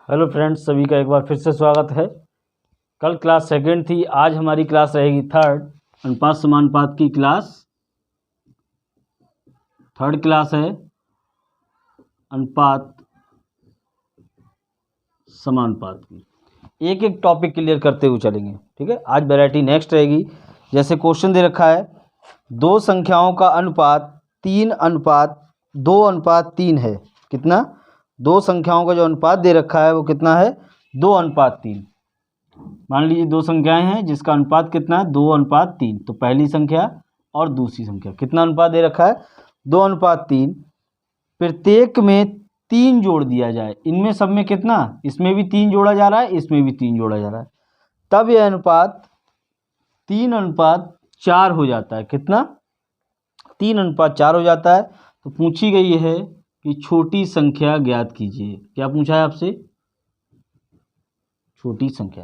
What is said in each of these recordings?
Hello friends, सभी का एक बार फिर से स्वागत है। कल क्लास सेकंड थी, आज हमारी क्लास रहेगी थर्ड। अनुपात समानुपात की क्लास थर्ड क्लास है। अनुपात समानुपात की एक एक टॉपिक क्लियर करते हुए चलेंगे, ठीक है। आज वैरायटी नेक्स्ट रहेगी। जैसे क्वेश्चन दे रखा है, दो संख्याओं का अनुपात 3:2:3 है। कितना? दो संख्याओं का जो अनुपात दे रखा है वो कितना है? 2:3। मान लीजिए दो संख्याएं हैं जिसका अनुपात कितना है? 2:3। तो पहली संख्या और दूसरी संख्या, कितना अनुपात दे रखा है? 2:3। प्रत्येक में 3 जोड़ दिया जाए। इनमें सब में कितना? इसमें भी 3 जोड़ा जा रहा है, इसमें भी 3 जोड़ा जा रहा है, तब यह अनुपात 3:4 हो जाता है। कितना? 3:4 हो जाता है। तो पूछी गई है कि छोटी संख्या ज्ञात कीजिए। क्या पूछा है आपसे? छोटी संख्या।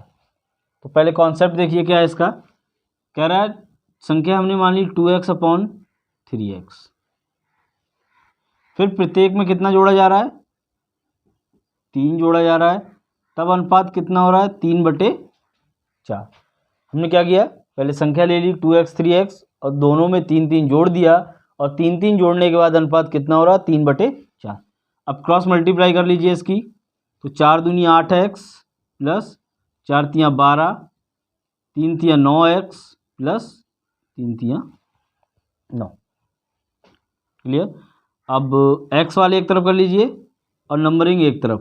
तो पहले कॉन्सेप्ट देखिए क्या है इसका। कह रहा है संख्या हमने मान ली 2x/3x। फिर प्रत्येक में कितना जोड़ा जा रहा है? 3 जोड़ा जा रहा है। तब अनुपात कितना हो रहा है? 3/4। हमने क्या किया? पहले संख्या ले ली 2x 3x और दोनों में 3 जोड़ दिया, और 3 जोड़ने के बाद अनुपात कितना हो रहा है? 3/4। अब क्रॉस मल्टीप्लाई कर लीजिए इसकी। तो 4 दूनी 8x plus 4 तियाँ 12, 3 तियाँ 9x plus 3 तियाँ 9। Clear? अब x वाले एक तरफ कर लीजिए और नंबरिंग एक तरफ।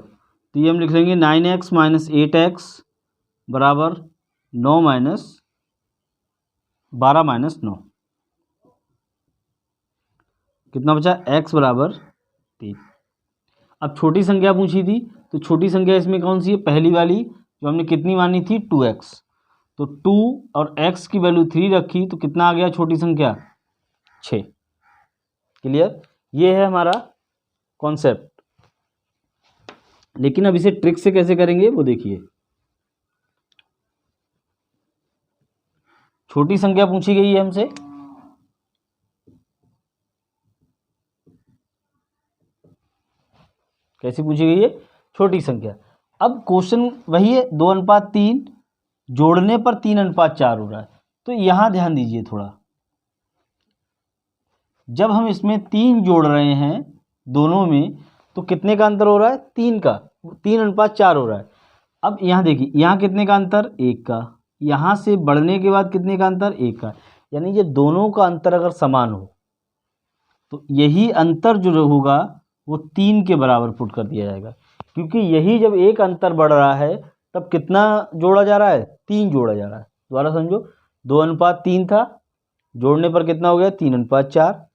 तो ये हम लिख लेंगे 9x - 8x बराबर 9 - 12 - 9। कितना बचा? x बराबर 3। अब छोटी संख्या पूछी थी, तो छोटी संख्या इसमें कौन सी है? पहली वाली जो हमने कितनी मानी थी? 2x। तो 2 और x की वैल्यू 3 रखी, तो कितना आ गया छोटी संख्या? 6। क्लियर? ये है हमारा कॉन्सेप्ट। लेकिन अब इसे ट्रिक से कैसे करेंगे वो देखिए। छोटी संख्या पूछी गई है हमसे, कैसी पूछी गई है? छोटी संख्या। अब क्वेश्चन वही है, 2:3 जोड़ने पर 3:4 हो रहा है। तो यहां ध्यान दीजिए थोड़ा। जब हम इसमें 3 जोड़ रहे हैं दोनों में, तो कितने का अंतर हो रहा है? 3 का। 3:4 हो रहा है। अब यहाँ देखिए, यहाँ कितने का अंतर? 1 का। यहाँ से बढ़ने के बाद कितने का अंतर? 1 का। यानी ये दोनों का अंतर अगर समान हो तो यही अंतर जो होगा वो 3 के बराबर पुट कर दिया जाएगा। क्योंकि यही जब एक अंतर बढ़ रहा है तब कितना जोड़ा जा रहा है? 3 जोड़ा जा रहा है। दोबारा समझो, 2:3 था, जोड़ने पर कितना हो गया? 3:4।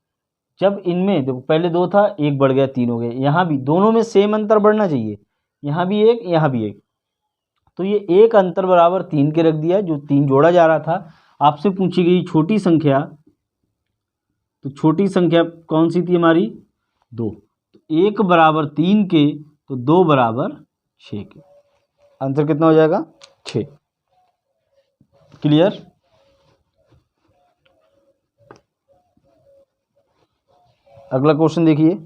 जब इनमें देखो पहले 2 था, 1 बढ़ गया, 3 हो गए। यहाँ भी दोनों में सेम अंतर बढ़ना चाहिए, यहाँ भी 1, यहाँ भी 1। तो ये एक अंतर बराबर 3 के रख दिया, जो 3 जोड़ा जा रहा था। आपसे पूछी गई छोटी संख्या, तो छोटी संख्या कौन सी थी हमारी? 2। तो 1 बराबर 3 के, तो 2 बराबर 6 के। आंसर कितना हो जाएगा? 6। क्लियर? अगला क्वेश्चन देखिए।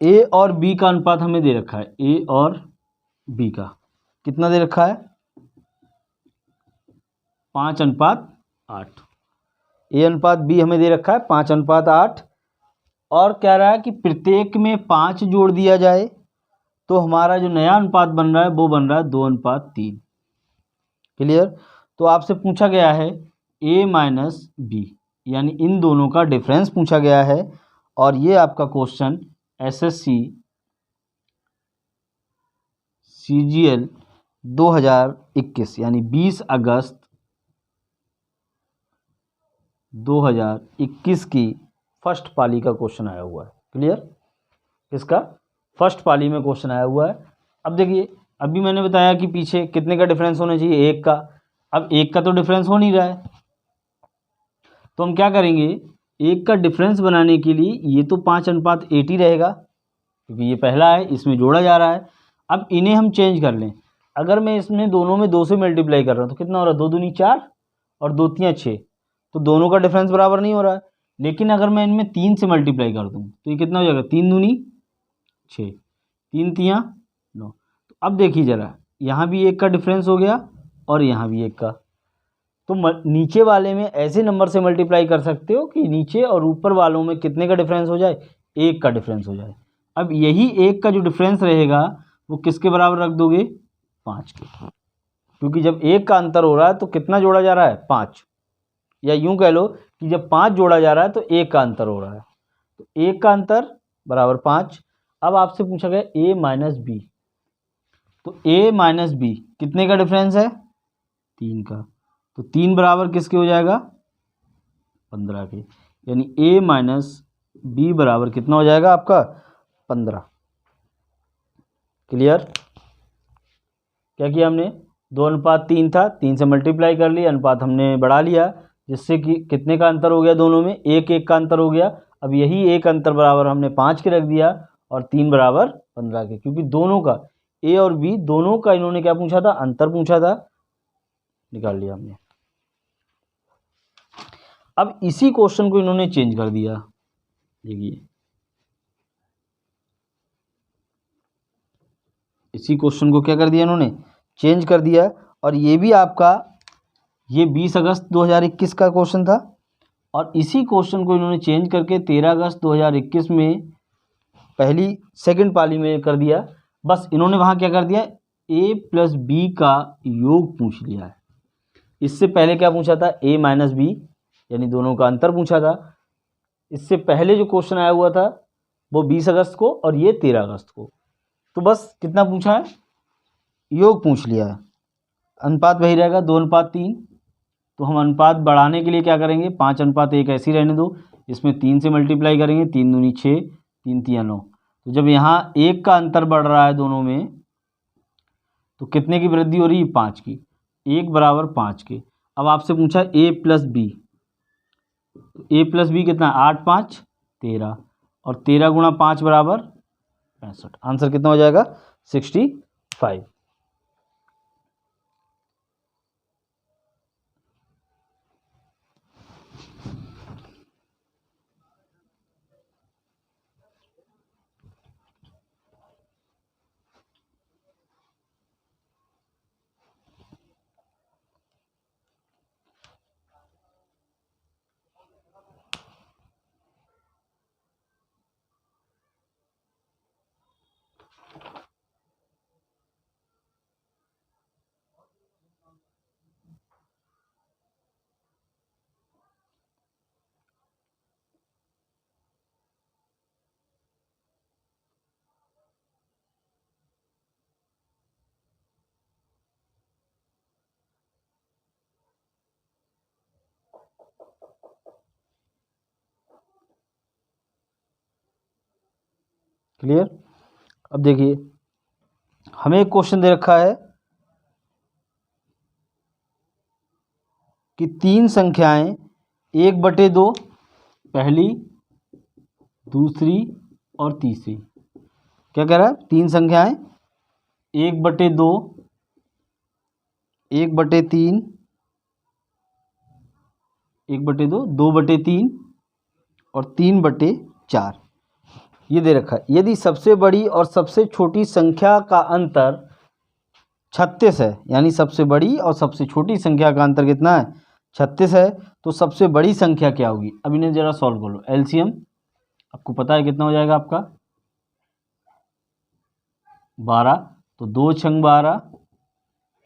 ए और बी का अनुपात हमें दे रखा है। ए और बी का कितना दे रखा है? 5:8। ए अनुपात बी हमें दे रखा है 5:8। और कह रहा है कि प्रत्येक में 5 जोड़ दिया जाए, तो हमारा जो नया अनुपात बन रहा है वो बन रहा है 2:3। क्लियर? तो आपसे पूछा गया है ए माइनस बी, यानी इन दोनों का डिफरेंस पूछा गया है। और ये आपका क्वेश्चन एसएससी सीजीएल 2021 यानी 20 अगस्त 2021 की फर्स्ट पाली का क्वेश्चन आया हुआ है। क्लियर? इसका फर्स्ट पाली में क्वेश्चन आया हुआ है। अब देखिए, अभी मैंने बताया कि पीछे कितने का डिफरेंस होना चाहिए? 1 का। अब 1 का तो डिफरेंस हो नहीं रहा है, तो हम क्या करेंगे? 1 का डिफरेंस बनाने के लिए ये तो 5:8 ही रहेगा, क्योंकि ये पहला है, इसमें जोड़ा जा रहा है। अब इन्हें हम चेंज कर लें। अगर मैं इसमें दोनों में 2 से मल्टीप्लाई कर रहा हूँ तो कितना हो रहा है? 2 दूनी 4 और 2 तियाँ 6। तो दोनों का डिफरेंस बराबर नहीं हो रहा है। लेकिन अगर मैं इनमें 3 से मल्टीप्लाई कर दूँ तो ये कितना हो जाएगा? 3 दूनी 6। 3 तियाँ 9। तो अब देखिए ज़रा, यहाँ भी 1 का डिफरेंस हो गया और यहाँ भी 1 का। तो नीचे वाले में ऐसे नंबर से मल्टीप्लाई कर सकते हो कि नीचे और ऊपर वालों में कितने का डिफरेंस हो जाए, 1 का डिफरेंस हो जाए। अब यही 1 का जो डिफरेंस रहेगा वो किसके बराबर रख दोगे, 5 के, क्योंकि जब 1 का अंतर हो रहा है तो कितना जोड़ा जा रहा है, 5, या यूं कह लो कि जब 5 जोड़ा जा रहा है तो 1 का अंतर हो रहा है, तो 1 का अंतर बराबर 5। अब आपसे पूछा गया a माइनस बी, तो a माइनस बी कितने का डिफरेंस है, 3 का, तो 3 बराबर किसके हो जाएगा, 15 के, यानी a माइनस बी बराबर कितना हो जाएगा आपका, 15। क्लियर। क्या किया हमने, 2:3 था, 3 से मल्टीप्लाई कर लिया, अनुपात हमने बढ़ा लिया, जिससे कि कितने का अंतर हो गया, दोनों में 1 का अंतर हो गया। अब यही 1 अंतर बराबर हमने 5 के रख दिया और 3 बराबर 15 के, क्योंकि दोनों का ए और बी दोनों का इन्होंने क्या पूछा था, अंतर पूछा था, निकाल लिया हमने। अब इसी क्वेश्चन को इन्होंने चेंज कर दिया, देखिए इसी क्वेश्चन को क्या कर दिया इन्होंने, चेंज कर दिया। और ये भी आपका ये 20 अगस्त 2021 का क्वेश्चन था, और इसी क्वेश्चन को इन्होंने चेंज करके 13 अगस्त 2021 में पहली सेकंड पाली में कर दिया। बस इन्होंने वहाँ क्या कर दिया, a प्लस बी का योग पूछ लिया है। इससे पहले क्या पूछा था, a माइनस बी, यानी दोनों का अंतर पूछा था। इससे पहले जो क्वेश्चन आया हुआ था वो 20 अगस्त को और ये 13 अगस्त को। तो बस कितना पूछा है, योग पूछ लिया है। अनुपात वही रहेगा 2:3। तो हम अनुपात बढ़ाने के लिए क्या करेंगे, 5:1 ऐसी रहने दो, इसमें 3 से मल्टीप्लाई करेंगे, 3 दूनी 6, 3 तियाँ 9। तो जब यहाँ 1 का अंतर बढ़ रहा है दोनों में, तो कितने की वृद्धि हो रही है, 5 की, 1 बराबर 5 के। अब आपसे पूछा a plus B, a plus B कितना, 8 5 13, और 13 गुणा 5 बराबर 65। आंसर कितना हो जाएगा, 65। क्लियर। अब देखिए हमें एक क्वेश्चन दे रखा है कि 3 संख्याएं 1/2, पहली, दूसरी और तीसरी। क्या कह रहा है, 3 संख्याएं 1/2, 1/3, 1/2, 2/3 और 3/4 ये दे रखा है। यदि सबसे बड़ी और सबसे छोटी संख्या का अंतर 36 है, यानी सबसे बड़ी और सबसे छोटी संख्या का अंतर कितना है, 36 है, तो सबसे बड़ी संख्या क्या होगी। अब इन्हें जरा सॉल्व कर लो। एलसीएम आपको पता है कितना हो जाएगा आपका, 12, तो 2 छंग 12,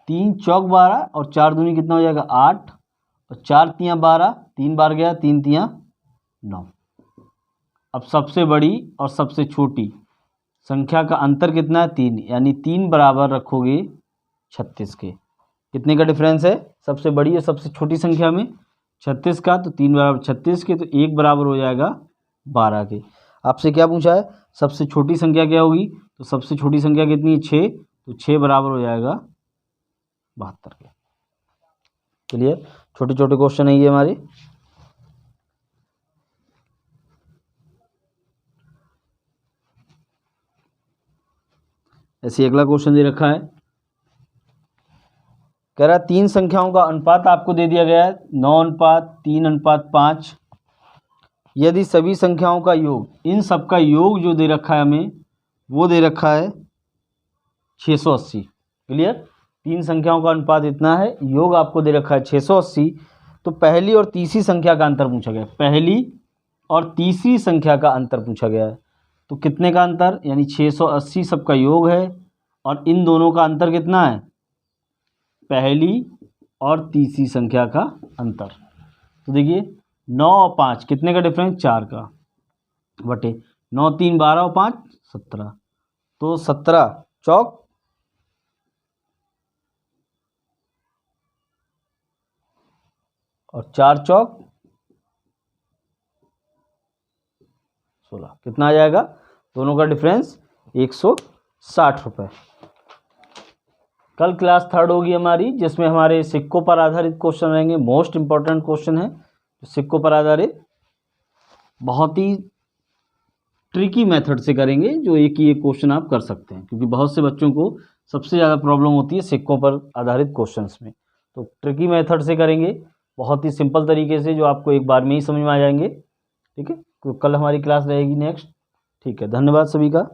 3 चौक 12 और 4 दूनी कितना हो जाएगा, 8, और 4 तियाँ 12, 3 बार गया, 3 तियाँ 9। अब सबसे बड़ी और सबसे छोटी संख्या का अंतर कितना है, 3, यानी 3 बराबर रखोगे 36 के। कितने का डिफरेंस है सबसे बड़ी और सबसे छोटी संख्या में, 36 का, तो 3 बराबर 36 के, तो 1 बराबर हो जाएगा 12 के। आपसे क्या पूछा है, सबसे छोटी संख्या क्या होगी, तो सबसे छोटी संख्या कितनी है, 6, तो 6 बराबर हो जाएगा 72 के। क्लियर। छोटे छोटे क्वेश्चन है ये हमारे। ऐसे अगला क्वेश्चन दे रखा है, कह रहा है 3 संख्याओं का अनुपात आपको दे दिया गया है 9:3:5। यदि सभी संख्याओं का योग, इन सब का योग जो दे रखा है हमें वो दे रखा है 680। क्लियर, तीन संख्याओं का अनुपात इतना है, योग आपको दे रखा है 680। तो पहली और तीसरी संख्या का अंतर पूछा गया है, पहली और तीसरी संख्या का अंतर पूछा गया है। तो कितने का अंतर, यानी 680 सबका योग है और इन दोनों का अंतर कितना है, पहली और तीसरी संख्या का अंतर। तो देखिए 9 और 5 कितने का डिफरेंस, 4 का, बटे 9 3 12 और 5 17। तो 17 चौक और 4 चौक 16, कितना आ जाएगा, दोनों का डिफरेंस 160 रुपये। कल क्लास थर्ड होगी हमारी, जिसमें हमारे सिक्कों पर आधारित क्वेश्चन रहेंगे। मोस्ट इंपॉर्टेंट क्वेश्चन है सिक्कों पर आधारित, बहुत ही ट्रिकी मेथड से करेंगे, जो एक ही एक क्वेश्चन आप कर सकते हैं, क्योंकि बहुत से बच्चों को सबसे ज़्यादा प्रॉब्लम होती है सिक्कों पर आधारित क्वेश्चंस में। तो ट्रिकी मेथड से करेंगे, बहुत ही सिंपल तरीके से, जो आपको एक बार में ही समझ में आ जाएंगे। ठीक है, तो कल हमारी क्लास रहेगी नेक्स्ट। ठीक है, धन्यवाद सभी का।